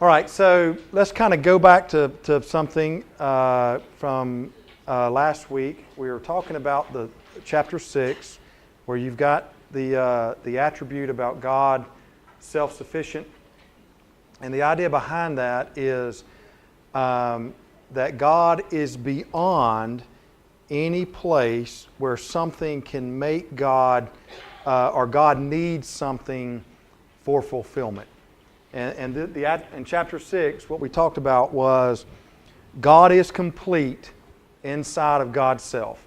All right, so let's kind of go back to something from last week. We were talking about the chapter 6, where you've got the attribute about God self-sufficient. And the idea behind that is that God is beyond any place where something can make God, or God needs something for fulfillment. And in chapter 6, what we talked about was God is complete inside of God's self.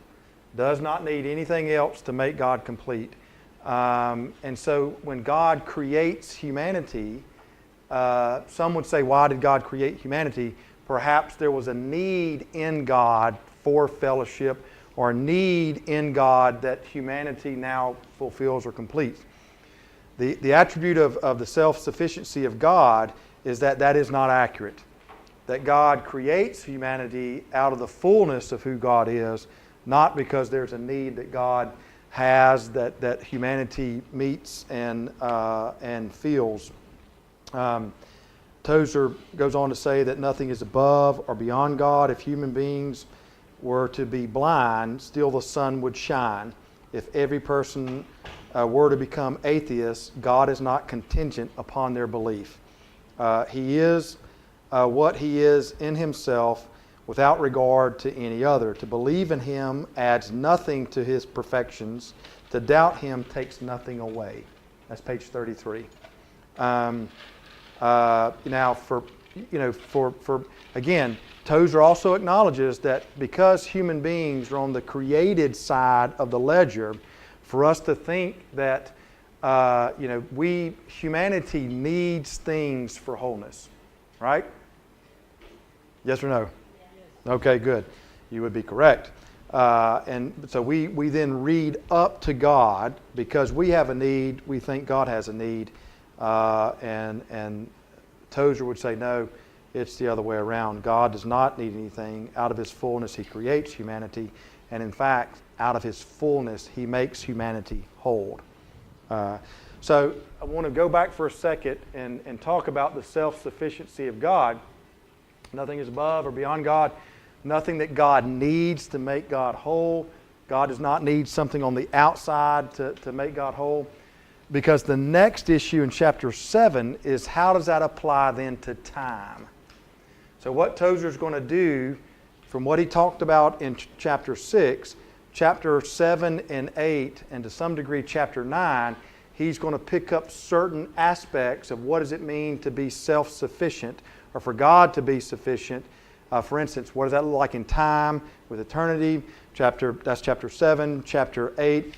Does not need anything else to make God complete. And so when God creates humanity, some would say, why did God create humanity? Perhaps there was a need in God for fellowship, or a need in God that humanity now fulfills or completes. The attribute of the self-sufficiency of God is that is not accurate. That God creates humanity out of the fullness of who God is, not because there's a need that God has that humanity meets and feels. Tozer goes on to say that nothing is above or beyond God. If human beings were to be blind, still the sun would shine. If every person were to become atheists, God is not contingent upon their belief. He is what He is in Himself without regard to any other. To believe in Him adds nothing to His perfections. To doubt Him takes nothing away. That's page 33. Now, for again, Tozer also acknowledges that because human beings are on the created side of the ledger, for us to think that humanity needs things for wholeness, right? Yes or no? Yes. Okay, good. You would be correct. And so we then read up to God because we have a need. We think God has a need, and Tozer would say no. It's the other way around. God does not need anything. Out of His fullness, He creates humanity. And in fact, out of His fullness, He makes humanity whole. So I want to go back for a second and talk about the self-sufficiency of God. Nothing is above or beyond God. Nothing that God needs to make God whole. God does not need something on the outside to make God whole. Because the next issue in chapter 7 is how does that apply then to time? So what Tozer is going to do, from what he talked about in chapter 6, chapter 7 and 8, and to some degree chapter 9, he's going to pick up certain aspects of what does it mean to be self-sufficient, or for God to be sufficient. For instance, what does that look like in time with eternity? That's chapter 7. Chapter 8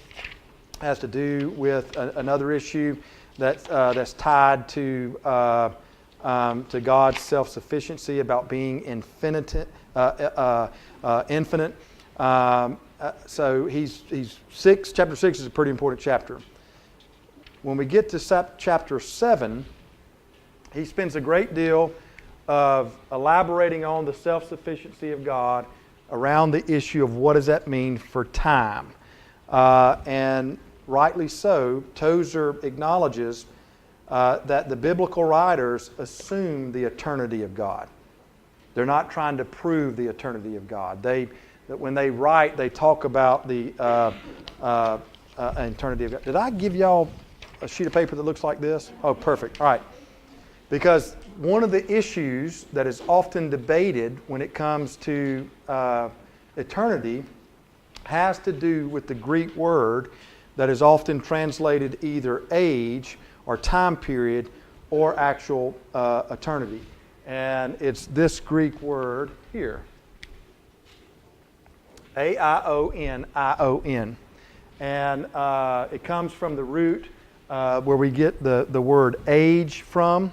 has to do with another issue that's tied to God's self-sufficiency, about being infinite. So chapter 6 is a pretty important chapter. When we get to chapter 7, he spends a great deal of elaborating on the self-sufficiency of God around the issue of what does that mean for time. And rightly so, Tozer acknowledges that the biblical writers assume the eternity of God. They're not trying to prove the eternity of God. When they write, they talk about the eternity of God. Did I give y'all a sheet of paper that looks like this? Oh, perfect. All right. Because one of the issues that is often debated when it comes to eternity has to do with the Greek word that is often translated either age or time period or actual eternity. And it's this Greek word here. A-I-O-N, and it comes from the root where we get the word age from,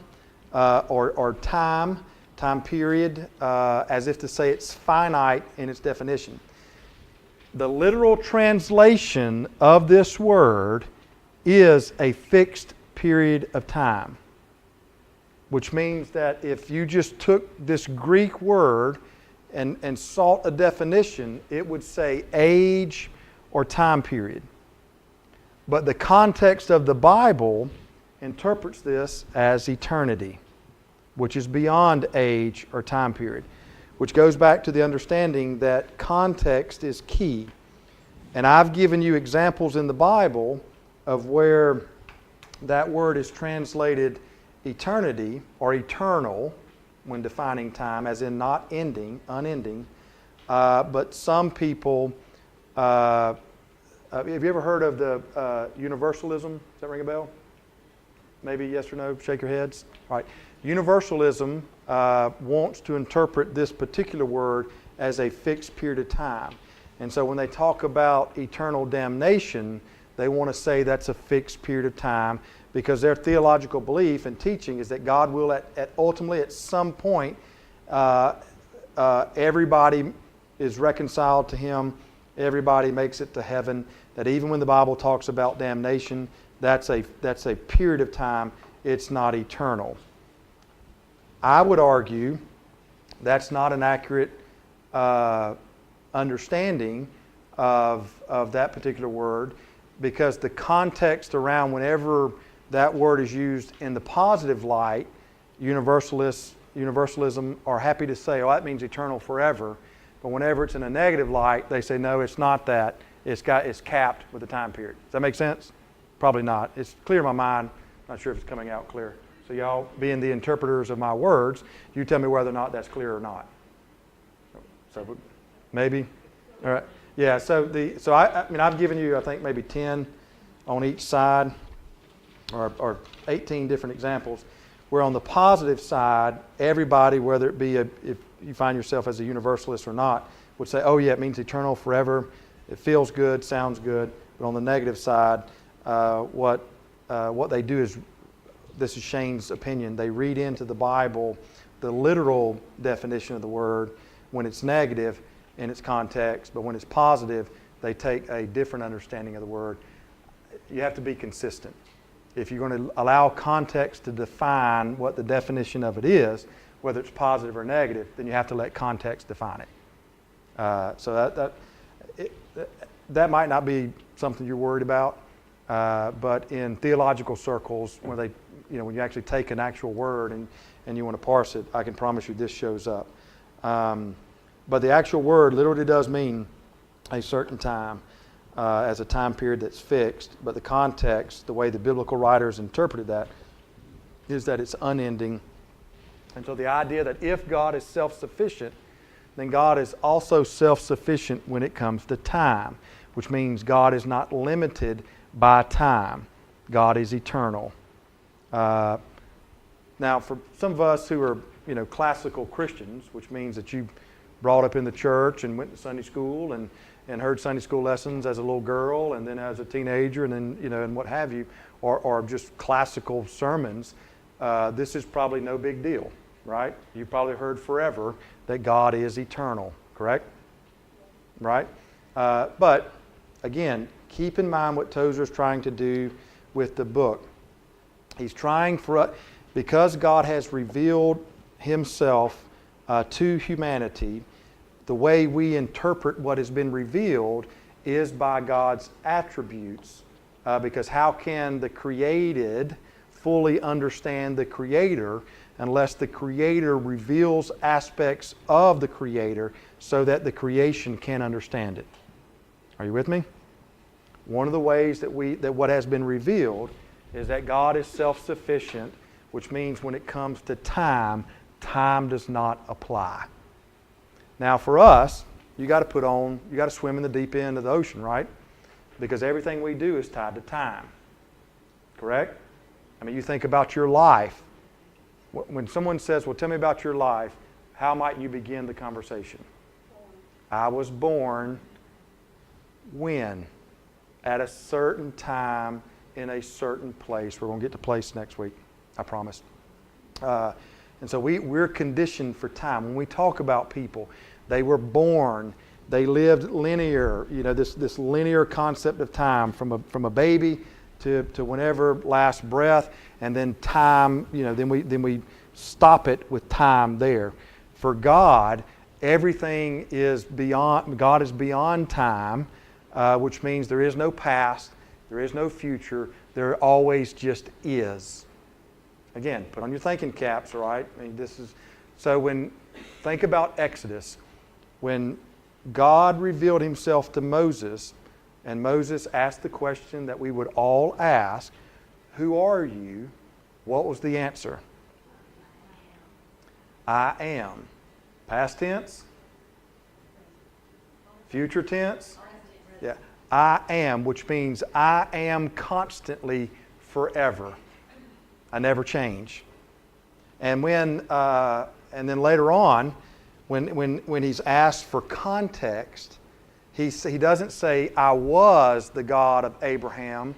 or time period, as if to say it's finite in its definition. The literal translation of this word is a fixed period of time, which means that if you just took this Greek word and sought a definition, it would say age or time period. But the context of the Bible interprets this as eternity. which is beyond age or time period, which goes back to the understanding that context is key. And I've given you examples in the Bible of where that word is translated eternity or eternal when defining time, as in not ending, unending. But some people, have you ever heard of the universalism? Does that ring a bell? Maybe yes or no? Shake your heads. All right. Universalism wants to interpret this particular word as a fixed period of time. And so when they talk about eternal damnation, they want to say that's a fixed period of time, because their theological belief and teaching is that God will ultimately at some point, everybody is reconciled to Him, everybody makes it to heaven, that even when the Bible talks about damnation, that's a period of time, it's not eternal. I would argue that's not an accurate understanding of that particular word, because the context around whenever that word is used in the positive light, universalism are happy to say, oh, that means eternal forever. But whenever it's in a negative light, they say, no, it's not that. It's capped with a time period. Does that make sense? Probably not. It's clear in my mind. Not sure if it's coming out clear. So y'all, being the interpreters of my words, you tell me whether or not that's clear or not. So maybe? All right. Yeah, so I've given you, I think, maybe 10 on each side, or 18 different examples, where on the positive side, everybody, whether it be if you find yourself as a universalist or not, would say, oh yeah, it means eternal, forever. It feels good, sounds good. But on the negative side, what they do is, this is Shane's opinion, they read into the Bible the literal definition of the word when it's negative in its context, but when it's positive, they take a different understanding of the word. You have to be consistent. If you're going to allow context to define what the definition of it is, whether it's positive or negative, then you have to let context define it. So that might not be something you're worried about, but in theological circles, when you actually take an actual word and you want to parse it, I can promise you this shows up. But the actual word literally does mean a certain time, as a time period that's fixed. But the context, the way the biblical writers interpreted that, is that it's unending. And so the idea that if God is self-sufficient, then God is also self-sufficient when it comes to time, which means God is not limited by time. God is eternal. Now, for some of us who are, classical Christians, which means that you brought up in the church and went to Sunday school and heard Sunday school lessons as a little girl and then as a teenager and then, and what have you, or just classical sermons, this is probably no big deal, right? You probably heard forever that God is eternal, correct? Right? But, again, keep in mind what Tozer is trying to do with the book. He's trying for us, because God has revealed Himself to humanity, the way we interpret what has been revealed is by God's attributes. Because how can the created fully understand the Creator unless the Creator reveals aspects of the Creator so that the creation can understand it? Are you with me? One of the ways that what has been revealed is that God is self-sufficient, which means when it comes to time, time does not apply. Now for us, you got to swim in the deep end of the ocean, right? Because everything we do is tied to time. Correct? I mean, you think about your life. When someone says, well, tell me about your life, how might you begin the conversation? I was born when? At a certain time in a certain place. We're going to get to place next week, I promise. And so we're conditioned for time. When we talk about people, they were born, they lived linear, this linear concept of time from a baby to whenever last breath, and then time, then we stop it with time there. For God, everything is beyond. God is beyond time, which means there is no past, there is no future, there always just is. Again, put on your thinking caps, all right? I mean, think about Exodus. When God revealed himself to Moses, and Moses asked the question that we would all ask, who are you? What was the answer? I am. Past tense? Future tense? Yeah. I am, which means I am constantly, forever. I never change. And then later on, when he's asked for context, he doesn't say, I was the God of Abraham,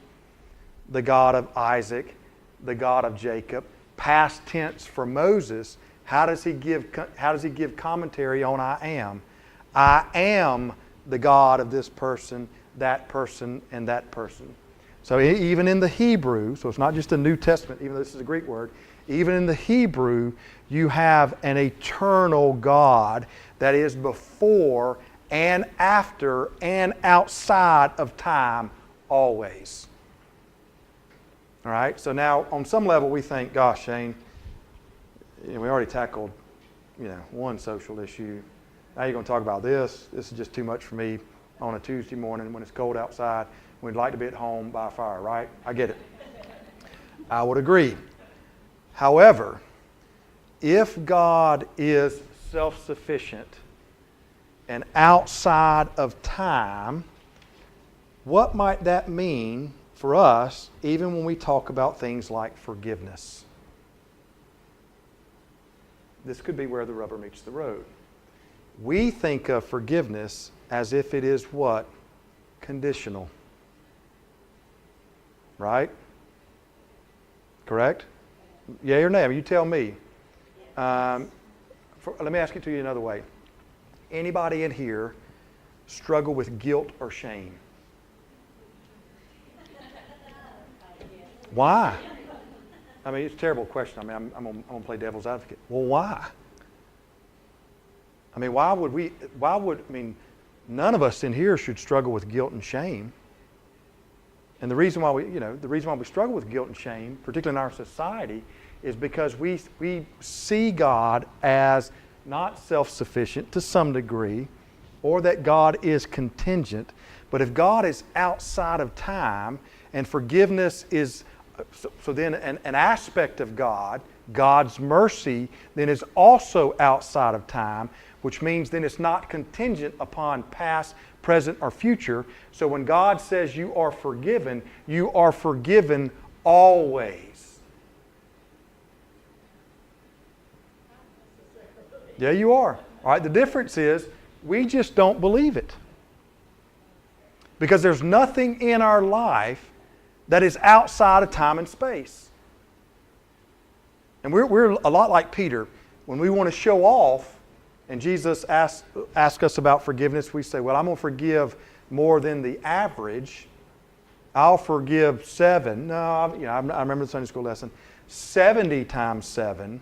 the God of Isaac, the God of Jacob. Past tense for Moses, how does he give commentary on I am? I am the God of this person, and that person. So even in the Hebrew, so it's not just a New Testament, even though this is a Greek word, even in the Hebrew, you have an eternal God that is before and after and outside of time always. All right? So now, on some level, we think, gosh, Shane, we already tackled, one social issue. Now you're going to talk about this. This is just too much for me on a Tuesday morning when it's cold outside. We'd like to be at home by a fire, right? I get it. I would agree. However, if God is self-sufficient and outside of time, what might that mean for us even when we talk about things like forgiveness? This could be where the rubber meets the road. We think of forgiveness as if it is what? Conditional. Right? Correct? Yea or nay? You tell me. Let me ask it to you another way. Anybody in here struggle with guilt or shame? Why? I mean, it's a terrible question. I mean, I'm going to play devil's advocate. Well, why? I mean, none of us in here should struggle with guilt and shame. And the reason why we struggle with guilt and shame, particularly in our society, is because we see God as not self-sufficient to some degree, or that God is contingent. But if God is outside of time, and forgiveness is, so then an aspect of God, God's mercy, then is also outside of time, which means then it's not contingent upon past, present, or future. So when God says you are forgiven always. Yeah, you are. All right, the difference is we just don't believe it. Because there's nothing in our life that is outside of time and space. And we're a lot like Peter. When we want to show off, and Jesus asked us about forgiveness, we say, well, I'm going to forgive more than the average. I'll forgive 7. No, I remember the Sunday school lesson. 70 times 7,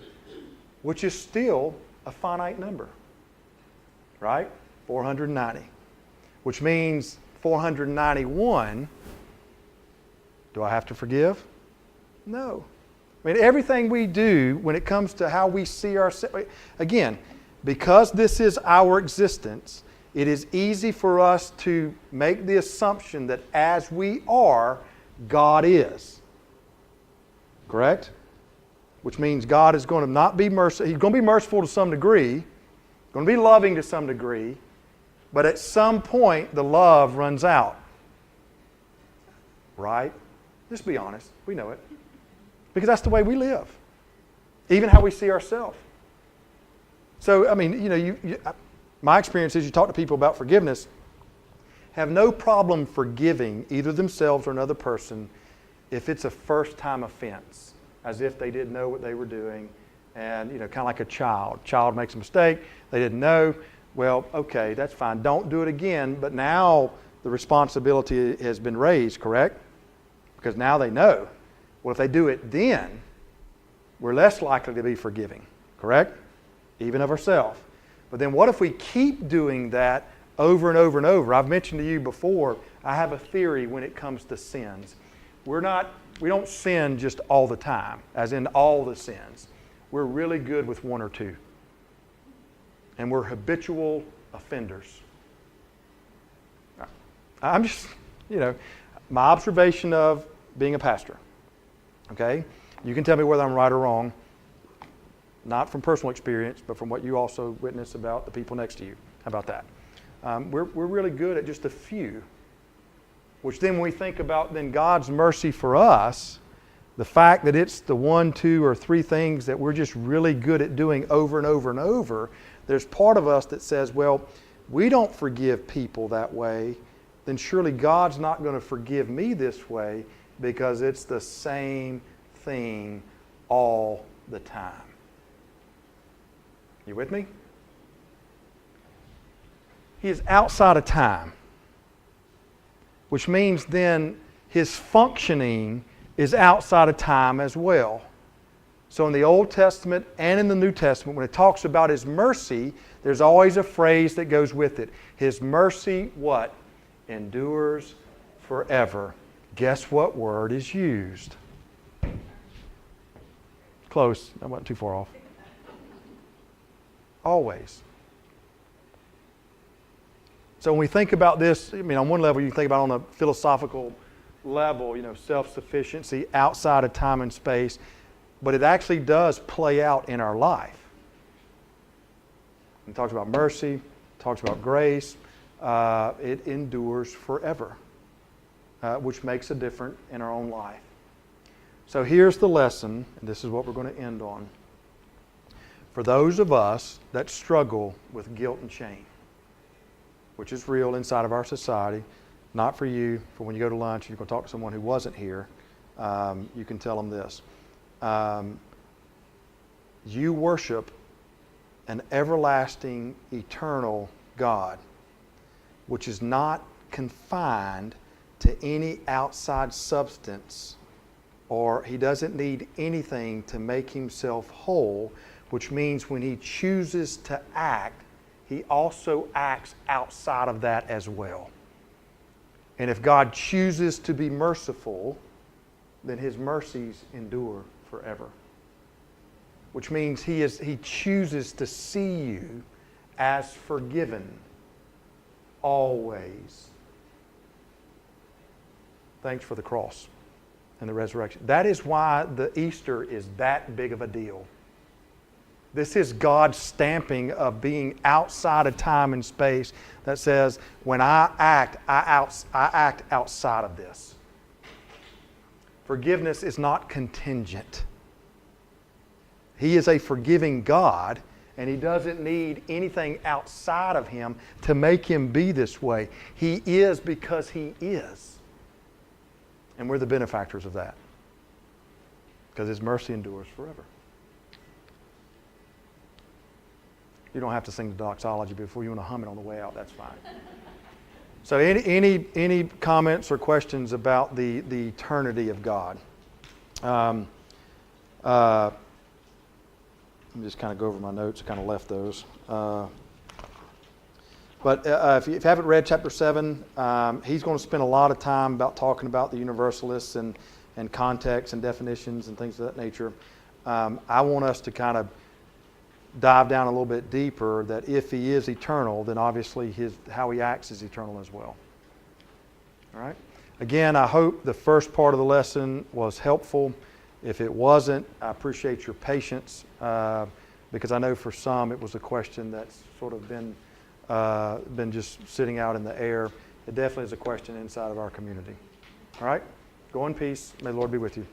which is still a finite number. Right? 490. Which means 491, do I have to forgive? No. I mean, everything we do when it comes to how we see ourselves, again, because this is our existence, it is easy for us to make the assumption that as we are, God is. Correct? Which means God is going to not be merciful. He's going to be merciful to some degree, going to be loving to some degree, but at some point the love runs out. Right? Just be honest. We know it. Because that's the way we live. Even how we see ourselves. So, I mean, my experience is you talk to people about forgiveness, have no problem forgiving either themselves or another person if it's a first-time offense, as if they didn't know what they were doing, and, kind of like a child. Child makes a mistake, they didn't know, well, okay, that's fine. Don't do it again, but now the responsibility has been raised, correct? Because now they know. Well, if they do it then, we're less likely to be forgiving, correct? Even of ourselves. But then what if we keep doing that over and over and over? I've mentioned to you before, I have a theory when it comes to sins. we don't sin just all the time, as in all the sins. We're really good with one or two. And we're habitual offenders. I'm just, my observation of being a pastor, okay? You can tell me whether I'm right or wrong, not from personal experience, but from what you also witness about the people next to you. How about that? We're really good at just a few, which then when we think about then God's mercy for us, the fact that it's the 1, 2, or 3 things that we're just really good at doing over and over and over, there's part of us that says, well, we don't forgive people that way, then surely God's not going to forgive me this way because it's the same thing all the time. You with me? He is outside of time, which means then his functioning is outside of time as well. So in the Old Testament and in the New Testament, when it talks about his mercy, there's always a phrase that goes with it. His mercy, what? Endures forever. Guess what word is used? Close. I wasn't too far off. Always. So when we think about this, on one level you can think about it on a philosophical level, self-sufficiency outside of time and space, but it actually does play out in our life. It talks about mercy, talks about grace. It endures forever, which makes a difference in our own life. So here's the lesson, and this is what we're going to end on. For those of us that struggle with guilt and shame, which is real inside of our society, not for you, for when you go to lunch and you're going to talk to someone who wasn't here, you can tell them this. You worship an everlasting, eternal God, which is not confined to any outside substance, or he doesn't need anything to make himself whole, which means when he chooses to act, he also acts outside of that as well. And if God chooses to be merciful, then his mercies endure forever. Which means he chooses to see you as forgiven always. Thanks for the cross and the resurrection. That is why the Easter is that big of a deal. This is God's stamping of being outside of time and space that says, when I act outside of this. Forgiveness is not contingent. He is a forgiving God, and he doesn't need anything outside of him to make him be this way. He is because he is. And we're the benefactors of that. Because his mercy endures forever. You don't have to sing the doxology before you want to hum it on the way out. That's fine. So any comments or questions about the eternity of God? Let me just kind of go over my notes. I kind of left those. But if you haven't read chapter 7, he's going to spend a lot of time talking about the universalists and context and definitions and things of that nature. I want us to kind of dive down a little bit deeper that if he is eternal, then obviously how he acts is eternal as well. All right? Again, I hope the first part of the lesson was helpful. If it wasn't, I appreciate your patience because I know for some it was a question that's sort of been just sitting out in the air. It definitely is a question inside of our community. All right? Go in peace. May the Lord be with you.